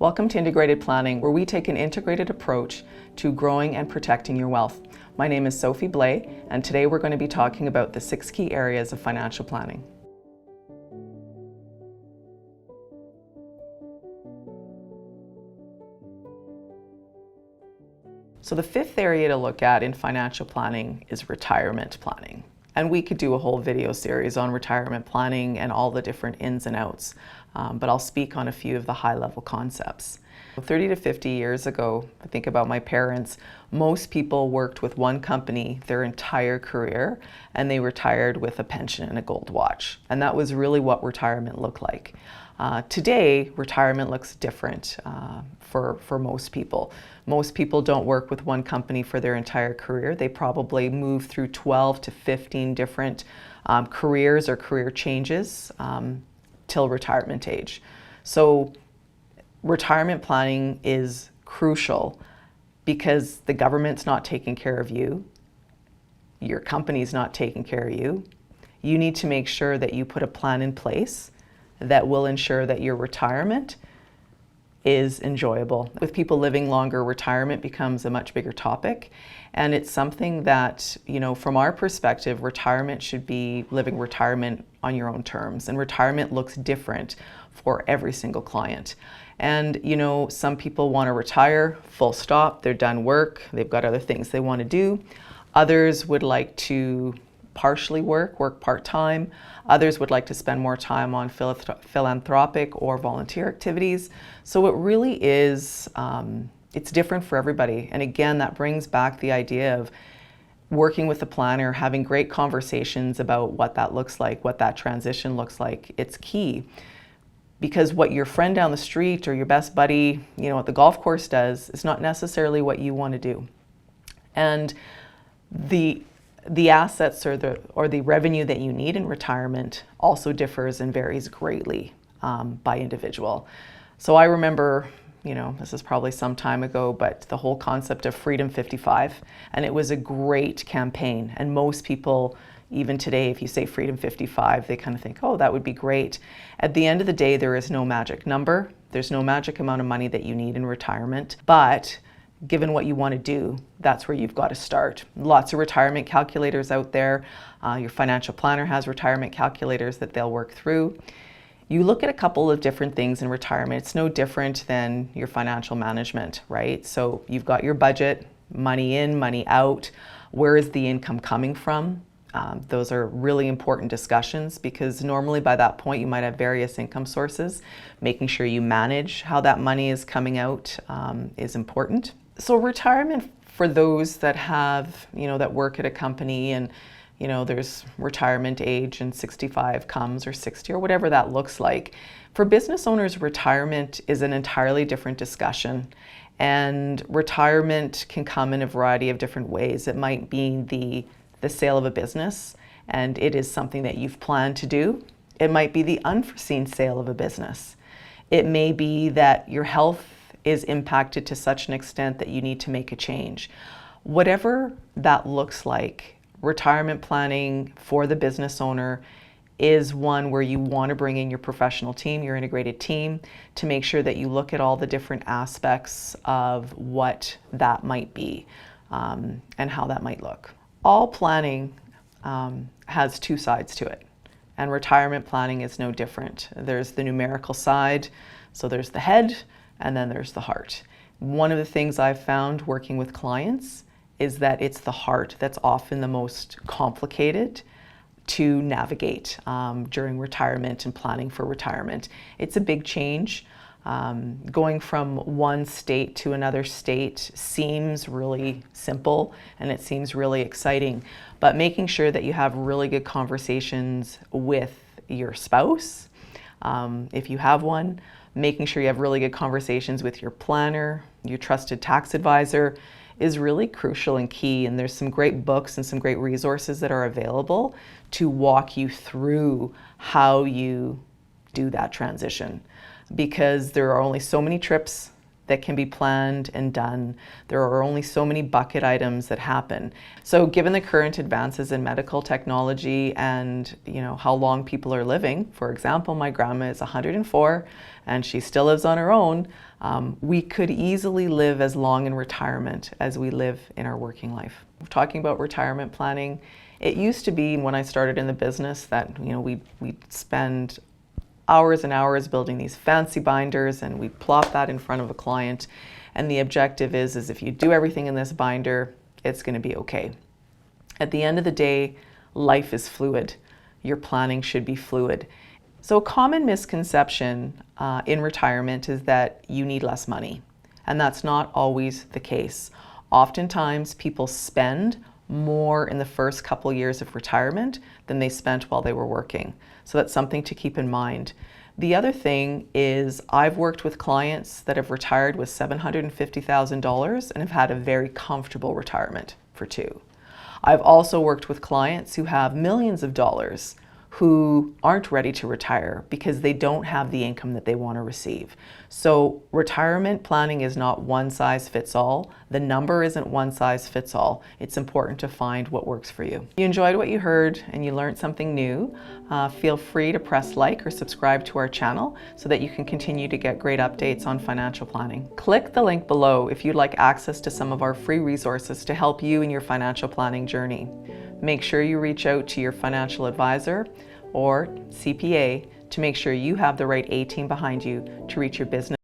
Welcome to Integrated Planning, where we take an integrated approach to growing and protecting your wealth. My name is Sophie Blais, and today we're going to be talking about the 6 key areas of financial planning. So the 5th area to look at in financial planning is retirement planning. And we could do a whole video series on retirement planning and all the different ins and outs, but I'll speak on a few of the high-level concepts. 30 to 50 years ago, I think about my parents, most people worked with one company their entire career, and they retired with a pension and a gold watch. And that was really what retirement looked like. Today, retirement looks different for most people. Most people don't work with one company for their entire career. They probably move through 12 to 15 different careers or career changes till retirement age. So retirement planning is crucial because the government's not taking care of you, your company's not taking care of you. You need to make sure that you put a plan in place that will ensure that your retirement is enjoyable. With people living longer, retirement becomes a much bigger topic, and it's something that, from our perspective, retirement should be living retirement on your own terms, and retirement looks different for every single client. And some people want to retire, full stop, they're done work, they've got other things they want to do. Others would like to partially work part-time. Others would like to spend more time on philanthropic or volunteer activities. So it really is, it's different for everybody. And again, that brings back the idea of working with a planner, having great conversations about what that looks like, what that transition looks like. It's key. Because what your friend down the street or your best buddy, at the golf course does is not necessarily what you want to do. And the assets or the revenue that you need in retirement also differs and varies greatly by individual. So I remember, this is probably some time ago, but the whole concept of Freedom 55, and it was a great campaign. And most people, even today, if you say Freedom 55, they kind of think, oh, that would be great. At the end of the day, there is no magic number. There's no magic amount of money that you need in retirement. But given what you want to do, that's where you've got to start. Lots of retirement calculators out there. Your financial planner has retirement calculators that they'll work through. You look at a couple of different things in retirement. It's no different than your financial management, right? So you've got your budget, money in, money out. Where is the income coming from? Those are really important discussions because normally by that point you might have various income sources. Making sure you manage how that money is coming out is important. So retirement for those that have, that work at a company and, there's retirement age and 65 comes or 60 or whatever that looks like. For business owners, retirement is an entirely different discussion. And retirement can come in a variety of different ways. It might be the sale of a business, and it is something that you've planned to do. It might be the unforeseen sale of a business. It may be that your health is impacted to such an extent that you need to make a change. Whatever that looks like, retirement planning for the business owner is one where you want to bring in your professional team, your integrated team, to make sure that you look at all the different aspects of what that might be and how that might look. All planning has 2 sides to it, and retirement planning is no different. There's the numerical side, so there's the head, and then there's the heart. One of the things I've found working with clients is that it's the heart that's often the most complicated to navigate during retirement and planning for retirement. It's a big change. Going from one state to another state seems really simple and it seems really exciting, but making sure that you have really good conversations with your spouse, if you have one, making sure you have really good conversations with your planner, your trusted tax advisor is really crucial and key. And there's some great books and some great resources that are available to walk you through how you do that transition. Because there are only so many trips that can be planned and done. There are only so many bucket items that happen. So given the current advances in medical technology and how long people are living, for example, my grandma is 104 and she still lives on her own, We could easily live as long in retirement as we live in our working life. We're talking about retirement planning. It used to be when I started in the business that we'd spend hours and hours building these fancy binders, and we'd plop that in front of a client. And the objective is if you do everything in this binder, it's going to be okay. At the end of the day, life is fluid. Your planning should be fluid. So a common misconception in retirement is that you need less money, and that's not always the case. Oftentimes people spend more in the first couple years of retirement than they spent while they were working. So that's something to keep in mind. The other thing is I've worked with clients that have retired with $750,000 and have had a very comfortable retirement for two. I've also worked with clients who have millions of dollars who aren't ready to retire because they don't have the income that they want to receive. So retirement planning is not one size fits all. The number isn't one size fits all. It's important to find what works for you. If you enjoyed what you heard and you learned something new, feel free to press like or subscribe to our channel so that you can continue to get great updates on financial planning. Click the link below if you'd like access to some of our free resources to help you in your financial planning journey. Make sure you reach out to your financial advisor or CPA to make sure you have the right A-team behind you to reach your business